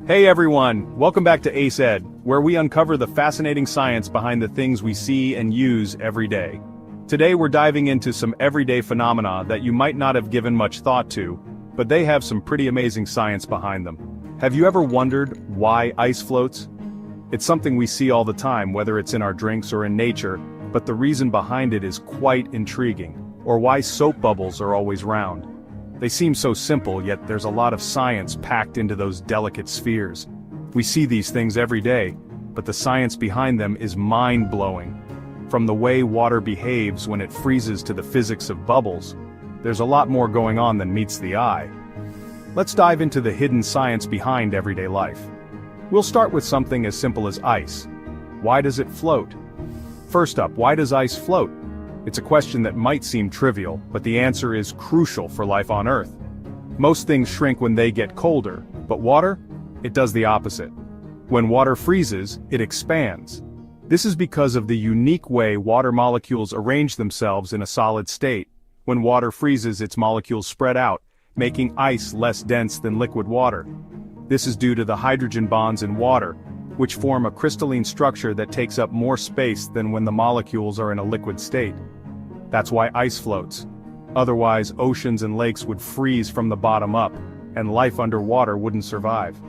Hey everyone, welcome back to Ace Ed, where we uncover the fascinating science behind the things we see and use every day. Today we're diving into some everyday phenomena that you might not have given much thought to, but they have some pretty amazing science behind them. Have you ever wondered why ice floats? It's something we see all the time, whether it's in our drinks or in nature, but the reason behind it is quite intriguing. Or why soap bubbles are always round. They seem so simple, yet there's a lot of science packed into those delicate spheres. We see these things every day, but the science behind them is mind-blowing. From the way water behaves when it freezes to the physics of bubbles, there's a lot more going on than meets the eye. Let's dive into the hidden science behind everyday life. We'll start with something as simple as ice. Why does it float? First up, why does ice float? It's a question that might seem trivial, but the answer is crucial for life on Earth. Most things shrink when they get colder, but water? It does the opposite. When water freezes, it expands. This is because of the unique way water molecules arrange themselves in a solid state. When water freezes, its molecules spread out, making ice less dense than liquid water. This is due to the hydrogen bonds in water, which form a crystalline structure that takes up more space than when the molecules are in a liquid state. That's why ice floats. Otherwise, oceans and lakes would freeze from the bottom up, and life underwater wouldn't survive.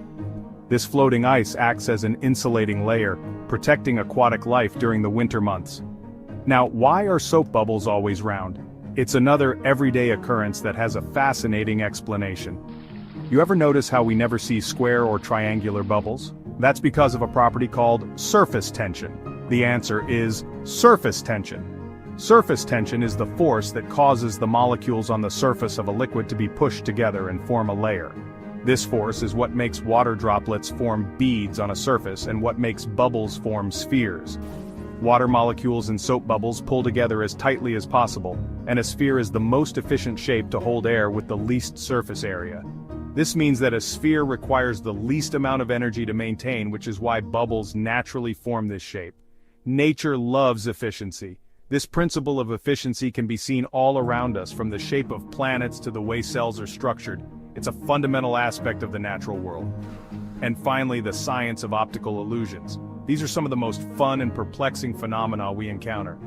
This floating ice acts as an insulating layer, protecting aquatic life during the winter months. Now, why are soap bubbles always round? It's another everyday occurrence that has a fascinating explanation. You ever notice how we never see square or triangular bubbles? That's because of a property called surface tension. The answer is surface tension. Surface tension is the force that causes the molecules on the surface of a liquid to be pushed together and form a layer. This force is what makes water droplets form beads on a surface and what makes bubbles form spheres. Water molecules in soap bubbles pull together as tightly as possible, and a sphere is the most efficient shape to hold air with the least surface area. This means that a sphere requires the least amount of energy to maintain, which is why bubbles naturally form this shape. Nature loves efficiency. This principle of efficiency can be seen all around us, from the shape of planets to the way cells are structured. It's a fundamental aspect of the natural world. And finally, the science of optical illusions. These are some of the most fun and perplexing phenomena we encounter.